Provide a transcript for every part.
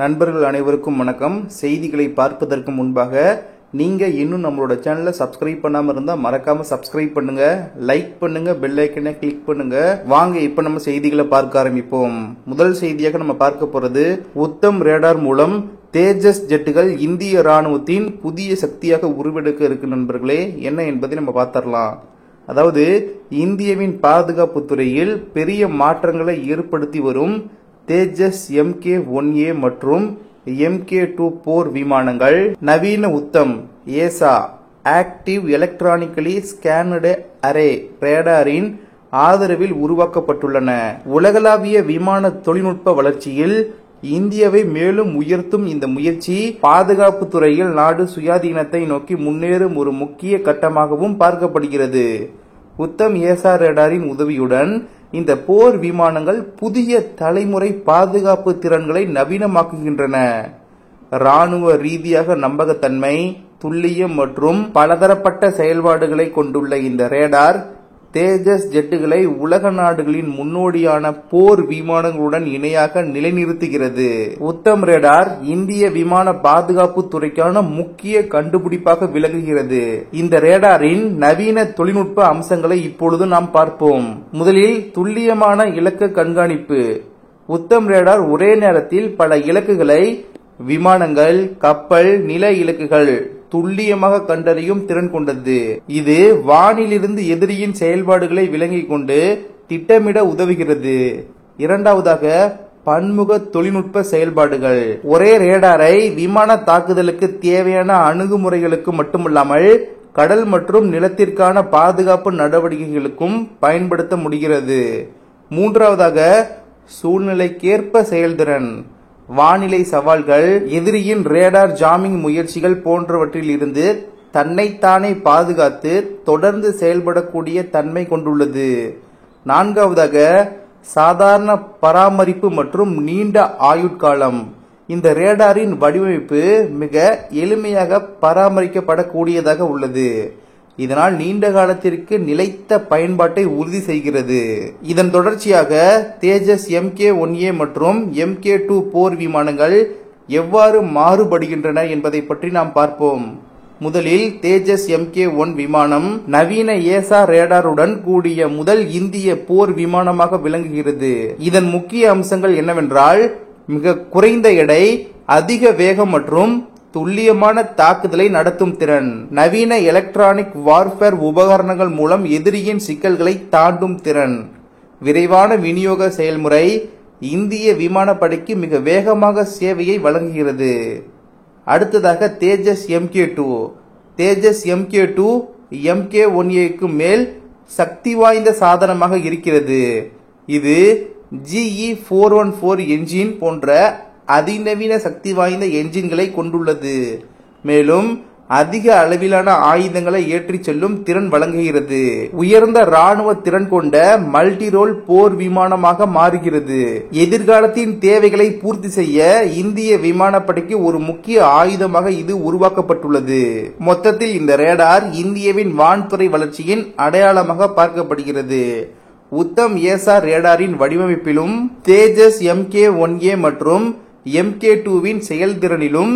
நண்பர்கள் அனைவருக்கும் வணக்கம். செய்திகளை பார்ப்பதற்கு முன்பாக நீங்க இன்னும் நம்மளோட சேனலை சப்ஸ்கிரைப் பண்ணாம இருந்தா மறக்காம சப்ஸ்கிரைப் பண்ணுங்க, லைக் பண்ணுங்க, பெல் ஐக்கனை கிளிக் பண்ணுங்க. வாங்க இப்ப நம்ம செய்திகளை பார்க்க ஆரம்பிப்போம். முதல் செய்தியாக நம்ம பார்க்க போறது, உத்தம் ரேடார் மூலம் தேஜஸ் ஜெட்டுகள் இந்திய ராணுவத்தின் புதிய சக்தியாக உருவெடுக்க இருக்கு. நண்பர்களே, என்ன என்பதை நம்ம பார்த்தரலாம். அதாவது, இந்தியாவின் பாதுகாப்பு துறையில் பெரிய மாற்றங்களை ஏற்படுத்தி வரும் தேஜஸ் MK-1A மற்றும் MK-2 போர் விமானங்கள் நவீன உத்தம் ஏசா ஆக்டிவ் எலக்ட்ரானிக்கலி ஸ்கேனடு அரே ரேடாரின் ஆதரவில் உருவாக்கப்பட்டுள்ளன. உலகளாவிய விமான தொழில்நுட்ப வளர்ச்சியில் இந்தியாவை மேலும் உயர்த்தும் இந்த முயற்சி பாதுகாப்பு துறையில் நாடு சுயாதீனத்தை நோக்கி முன்னேறும் ஒரு முக்கிய கட்டமாகவும் பார்க்கப்படுகிறது. உத்தம் ஏசா ரேடாரின் உதவியுடன் இந்த போர் விமானங்கள் புதிய தலைமுறை பாதுகாப்பு திறன்களை நவீனமாக்குகின்றன. ராணுவ ரீதியாக நம்பகத்தன்மை, துல்லியம் மற்றும் பலதரப்பட்ட செயல்பாடுகளை கொண்டுள்ள இந்த ரேடார் தேஜஸ் ஜெட்டுகளை உலக நாடுகளின் முன்னோடியான போர் விமானங்களுடன் இணையாக நிலைநிறுத்துகிறது. உத்தம் ரேடார் இந்திய விமான பாதுகாப்பு துறைக்கான முக்கிய கண்டுபிடிப்பாக விளங்குகிறது. இந்த ரேடாரின் நவீன தொழில்நுட்ப அம்சங்களை இப்பொழுது நாம் பார்ப்போம். முதலில் துல்லியமான இலக்கு கண்காணிப்பு. உத்தம் ரேடார் ஒரே நேரத்தில் பல இலக்குகளை, விமானங்கள், கப்பல், நில இலக்குகள் துல்லியமாக கண்டறியும் திறன் கொண்டது. இது வானிலிருந்து எதிரியின் செயல்பாடுகளை விளங்கிக் கொண்டு திட்டமிட உதவுகிறது. இரண்டாவதாக, பன்முக தொழில்நுட்ப செயல்பாடுகள். ஒரே ரேடாரை விமான தாக்குதலுக்கு தேவையான அணுகுமுறைகளுக்கு மட்டுமல்லாமல் கடல் மற்றும் நிலத்திற்கான பாதுகாப்பு நடவடிக்கைகளுக்கும் பயன்படுத்த முடிகிறது. மூன்றாவதாக, சூழ்நிலைக்கேற்ப செயல்திறன். வானிலை சவால்கள், எதிரியின் ரேடார் ஜாமிங் முயற்சிகள் போன்றவற்றில் இருந்து தன்னைத்தானே பாதுகாத்து தொடர்ந்து செயல்படக்கூடிய தன்மை கொண்டுள்ளது. நான்காவதாக, சாதாரண பராமரிப்பு மற்றும் நீண்ட ஆயுட்காலம். இந்த ரேடாரின் வடிவமைப்பு மிக எளிமையாக பராமரிக்கப்படக்கூடியதாக உள்ளது. இதனால் நீண்ட காலத்திற்கு நிலைத்த பயன்பாட்டை உறுதி செய்கிறது. இதன் தொடர்ச்சியாக தேஜஸ் MK-1A மற்றும் MK-2 போர் விமானங்கள் எவ்வாறு மாறுபடுகின்றன என்பதை பற்றி நாம் பார்ப்போம். முதலில் தேஜஸ் MK-1 விமானம் நவீன ஏசா ரேடாருடன் கூடிய முதல் இந்திய போர் விமானமாக விளங்குகிறது. இதன் முக்கிய அம்சங்கள் என்னவென்றால், மிக குறைந்த எடை, அதிக வேகம் மற்றும் துல்லியமான தாக்குதலை நடத்தும் திறன், நவீன எலக்ட்ரானிக் வார்ஃபேர் உபகரணங்கள் மூலம் எதிரியின் சிக்கல்களை தாண்டும் திறன், விரைவான விநியோக செயல்முறை இந்திய விமானப்படைக்கு மிக வேகமாக சேவையை வழங்குகிறது. அடுத்ததாக தேஜஸ் MK-2. தேஜஸ் MK-2 MK-1A மேல் சக்தி வாய்ந்த சாதனமாக இருக்கிறது. இது GE414 என்ஜின் போன்ற அதிநவீன சக்தி வாய்ந்த என்ஜின்களை கொண்டுள்ளது. மேலும் அதிக அளவிலான ஆயுதங்களை ஏற்றிச் செல்லும் திறன் வழங்குகிறது. உயர்ந்த ராணுவ திறன் கொண்ட மல்டி ரோல் போர் விமானமாக மாறுகிறது. எதிர்காலத்தின் தேவைகளை பூர்த்தி செய்ய இந்திய விமானப்படைக்கு ஒரு முக்கிய ஆயுதமாக இது உருவாக்கப்பட்டுள்ளது. மொத்தத்தில் இந்த ரேடார் இந்தியாவின் வான்துறை வளர்ச்சியின் அடையாளமாக பார்க்கப்படுகிறது. உத்தம் ஏசா ரேடாரின் வடிவமைப்பிலும் தேஜஸ் MK-1A மற்றும் MK-2வின் செயல்திறனிலும்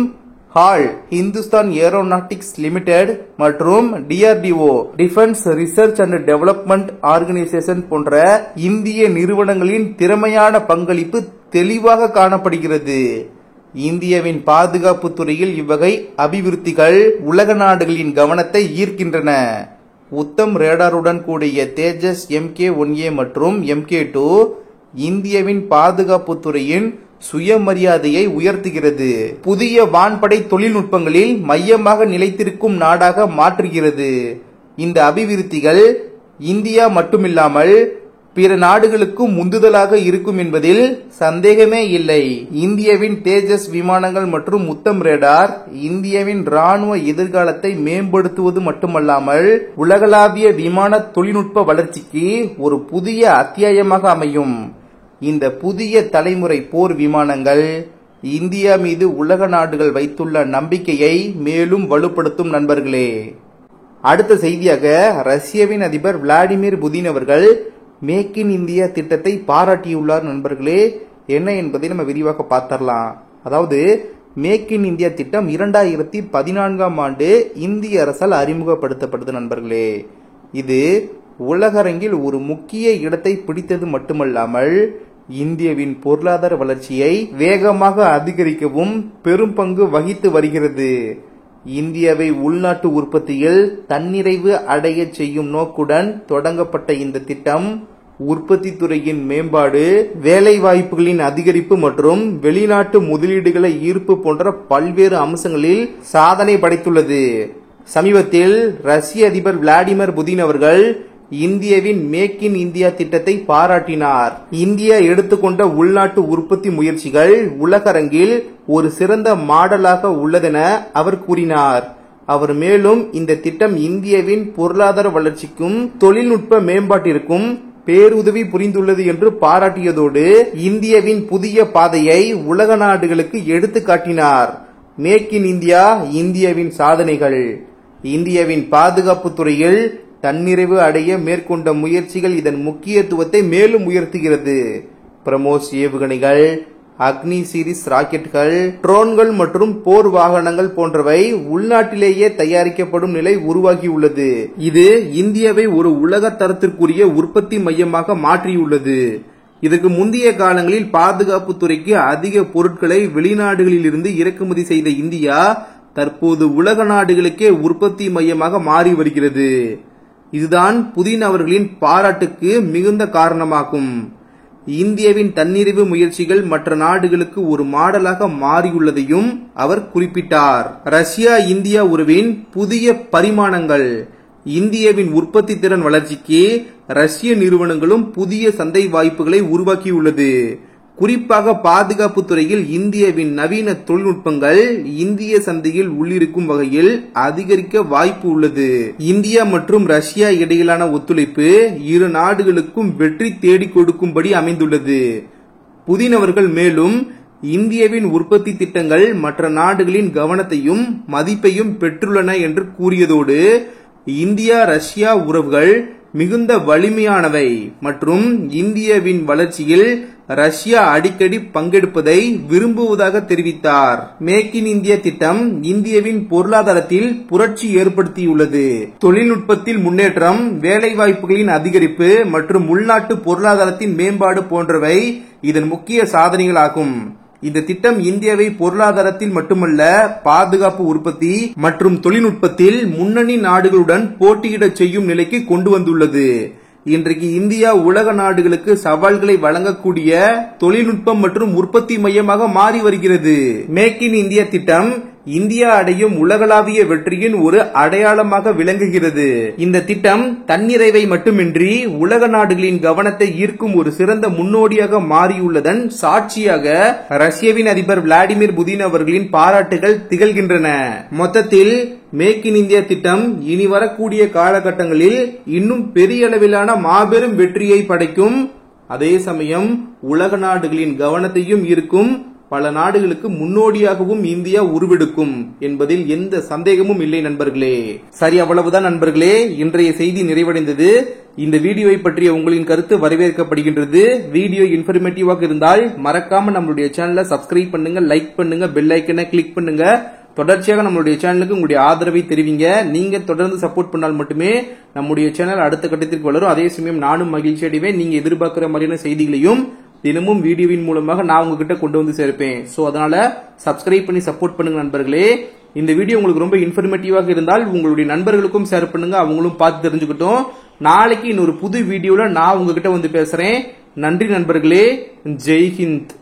ஹால், இந்துஸ்தான் ஏரோநாட்டிக்ஸ் லிமிடெட் மற்றும் DRDO defence research and development organisation போன்ற இந்திய நிறுவனங்களின் திறமையான பங்களிப்பு தெளிவாக காணப்படுகிறது. இந்தியாவின் பாதுகாப்பு துறையில் இவ்வகை அபிவிருத்திகள் உலக நாடுகளின் கவனத்தை ஈர்க்கின்றன. உத்தம் ரேடாருடன் கூடிய தேஜஸ் MK-1A மற்றும் MK-2 இந்தியாவின் பாதுகாப்பு துறையின் சுயமரியாதையை உயர்த்துகிறது. புதிய வான்படை தொழில்நுட்பங்களில் மையமாக நிலைத்திருக்கும் நாடாக மாற்றுகிறது. இந்த அபிவிருத்திகள் இந்தியா மட்டுமில்லாமல் பிற நாடுகளுக்கும் உந்துதலாக இருக்கும் என்பதில் சந்தேகமே இல்லை. இந்தியாவின் தேஜஸ் விமானங்கள் மற்றும் உத்தம் ரேடார் இந்தியாவின் ராணுவ எதிர்காலத்தை மேம்படுத்துவது மட்டுமல்லாமல் உலகளாவிய விமான தொழில்நுட்ப வளர்ச்சிக்கு ஒரு புதிய அத்தியாயமாக அமையும். இந்த புதிய தலைமுறை போர் விமானங்கள் இந்தியா மீது உலக நாடுகள் வைத்துள்ள நம்பிக்கையை மேலும் வலுப்படுத்தும். நண்பர்களே, அடுத்த செய்தியாக, ரஷ்யாவின் அதிபர் விளாடிமிர் புதின் அவர்கள் மேக் இன் இந்தியா திட்டத்தை பாராட்டியுள்ளார். நண்பர்களே, என்ன என்பதை நம்ம விரிவாக பார்த்தரலாம். அதாவது மேக் இன் இந்தியா திட்டம் 2014ஆம் ஆண்டு இந்திய அரசால் அறிமுகப்படுத்தப்பட்டது நண்பர்களே. இது உலகரங்கில் ஒரு முக்கிய இடத்தை பிடித்தது மட்டுமல்லாமல் இந்தியாவின் பொருளாதார வளர்ச்சியை வேகமாக அதிகரிக்கவும் பெரும் பங்கு வகித்து வருகிறது. இந்தியாவை உள்நாட்டு உற்பத்தியில் தன்னிறைவு அடைய செய்யும் நோக்குடன் தொடங்கப்பட்ட இந்த திட்டம் உற்பத்தி துறையின் மேம்பாடு, வேலை வாய்ப்புகளின் அதிகரிப்பு மற்றும் வெளிநாட்டு முதலீடுகளை ஈர்ப்பு போன்ற பல்வேறு அம்சங்களில் சாதனை படைத்துள்ளது. சமீபத்தில் ரஷ்ய அதிபர் விளாடிமிர் புதின் அவர்கள் இந்தியாவின் மேக் இன் இந்தியா திட்டத்தை பாராட்டினார். இந்தியா எடுத்துக்கொண்ட உள்நாட்டு உற்பத்தி முயற்சிகள் உலகரங்கில் ஒரு சிறந்த மாடலாக உள்ளதென அவர் கூறினார். அவர் மேலும் இந்த திட்டம் இந்தியாவின் பொருளாதார வளர்ச்சிக்கும் தொழில்நுட்ப மேம்பாட்டிற்கும் பேருதவி புரிந்துள்ளது என்று பாராட்டியதோடு இந்தியாவின் புதிய பாதையை உலக நாடுகளுக்கு எடுத்து காட்டினார். மேக் இன் இந்தியா இந்தியாவின் சாதனைகள். இந்தியாவின் பாதுகாப்பு துறையில் தன்னிறைவு அடைய மேற்கொண்ட முயற்சிகள் இதன் முக்கியத்துவத்தை மேலும் உயர்த்துகிறது. பிரமோஸ் ஏவுகணைகள், அக்னி சீரிஸ் ராக்கெட்டுகள், ட்ரோன்கள் மற்றும் போர் வாகனங்கள் போன்றவை உள்நாட்டிலேயே தயாரிக்கப்படும் நிலை உருவாகியுள்ளது. இது இந்தியாவை ஒரு உலக தரத்திற்குரிய உற்பத்தி மையமாக மாற்றியுள்ளது. இதற்கு முந்தைய காலங்களில் பாதுகாப்பு துறைக்கு அதிக பொருட்களை வெளிநாடுகளில் இருந்து இறக்குமதி செய்த இந்தியா தற்போது உலக நாடுகளுக்கே உற்பத்தி மையமாக மாறி வருகிறது. இதுதான் புதின் அவர்களின் பாராட்டுக்கு மிகுந்த காரணமாகும். இந்தியாவின் தன்னிறைவு முயற்சிகள் மற்ற நாடுகளுக்கு ஒரு மாடலாக மாறியுள்ளதையும் அவர் குறிப்பிட்டார். ரஷ்யா இந்தியா உறவின் புதிய பரிமாணங்கள். இந்தியாவின் உற்பத்தி திறன் வளர்ச்சிக்கு ரஷ்ய நிறுவனங்களும் புதிய சந்தை வாய்ப்புகளை உருவாக்கியுள்ளது. குறிப்பாக பாதுகாப்பு துறையில் இந்தியாவின் நவீன தொழில்நுட்பங்கள் இந்திய சந்தையில் உள்ளிருக்கும் வகையில் அதிகரிக்க வாய்ப்பு உள்ளது. இந்தியா மற்றும் ரஷ்யா இடையிலான ஒத்துழைப்பு இரு நாடுகளுக்கும் வெற்றி தேடிக் கொடுக்கும்படி அமைந்துள்ளது. புதின் அவர்கள் மேலும் இந்தியாவின் உற்பத்தி திட்டங்கள் மற்ற நாடுகளின் கவனத்தையும் மதிப்பையும் பெற்றுள்ளன என்று கூறியதோடு இந்தியா ரஷ்யா உறவுகள் மிகுந்த வலிமையானவை மற்றும் இந்தியாவின் வளர்ச்சியில் ரஷ்யா அடிக்கடி பங்கெடுப்பதை விரும்புவதாக தெரிவித்தார். மேக் இன் இந்தியா திட்டம் இந்தியாவின் பொருளாதாரத்தில் புரட்சி ஏற்படுத்தியுள்ளது. தொழில்நுட்பத்தில் முன்னேற்றம், வேலைவாய்ப்புகளின் அதிகரிப்பு மற்றும் உள்நாட்டு பொருளாதாரத்தின் மேம்பாடு போன்றவை இதன் முக்கிய சாதனைகளாகும். இந்த திட்டம் இந்தியாவை பொருளாதாரத்தில் மட்டுமல்ல, பாதுகாப்பு உற்பத்தி மற்றும் தொழில்நுட்பத்தில் முன்னணி நாடுகளுடன் போட்டியிடச் செய்யும் நிலைக்கு கொண்டு வந்துள்ளது. இன்றைக்கு இந்தியா உலக நாடுகளுக்கு சவால்களை வழங்கக்கூடிய தொழில்நுட்பம் மற்றும் உற்பத்தி மையமாக மாறி வருகிறது. மேக் இன் இந்தியா திட்டம் இந்தியா அடையும் உலகளாவிய வெற்றியின் ஒரு அடையாளமாக விளங்குகிறது. இந்த திட்டம் தன்னிறைவை மட்டுமின்றி உலக நாடுகளின் கவனத்தை ஈர்க்கும் ஒரு சிறந்த முன்னோடியாக மாறியுள்ளதன் சாட்சியாக ரஷ்யாவின் அதிபர் விளாடிமிர் புதின் அவர்களின் பாராட்டுகள் திகழ்கின்றன. மொத்தத்தில் மேக் இன் இந்தியா திட்டம் இனி வரக்கூடிய காலகட்டங்களில் இன்னும் பெரிய அளவிலான மாபெரும் வெற்றியை படைக்கும். அதே சமயம் உலக நாடுகளின் கவனத்தையும் ஈர்க்கும். பல நாடுகளுக்கு முன்னோடியாகவும் இந்தியா உருவெடுக்கும் என்பதில் எந்த சந்தேகமும் இல்லை நண்பர்களே. சரி, அவ்வளவுதான் நண்பர்களே, இன்றைய செய்தி நிறைவடைந்தது. இந்த வீடியோவை பற்றிய உங்களின் கருத்து வரவேற்கப்படுகின்றது. வீடியோ இன்ஃபர்மேட்டிவாக இருந்தால் மறக்காம நம்மளுடைய சேனலை சப்ஸ்கிரைப் பண்ணுங்க, லைக் பண்ணுங்க, பெல் ஐக்கனை கிளிக் பண்ணுங்க. தொடர்ச்சியாக நம்மளுடைய சேனலுக்கு உங்களுடைய ஆதரவை தெரிவிங்க. நீங்க தொடர்ந்து சப்போர்ட் பண்ணால் மட்டுமே நம்முடைய சேனல் அடுத்த கட்டத்திற்கு வளரும். அதே சமயம் நானும் மகிழ்ச்சி அடைவேன். நீங்க எதிர்பார்க்கிற மாதிரியான செய்திகளையும் தினமும் வீடியோவின் மூலமாக நான் உங்ககிட்ட கொண்டு வந்து சேர்ப்பேன். சோ அதனால சப்ஸ்கிரைப் பண்ணி சப்போர்ட் பண்ணுங்க நண்பர்களே. இந்த வீடியோ உங்களுக்கு ரொம்ப இன்ஃபர்மேட்டிவாக இருந்தால் உங்களுடைய நண்பர்களுக்கும் ஷேர் பண்ணுங்க, அவங்களும் பார்த்து தெரிஞ்சுக்கிட்டோம். நாளைக்கு இன்னொரு புது வீடியோல நான் உங்ககிட்ட வந்து பேசுறேன். நன்றி நண்பர்களே. ஜெய் ஹிந்த்.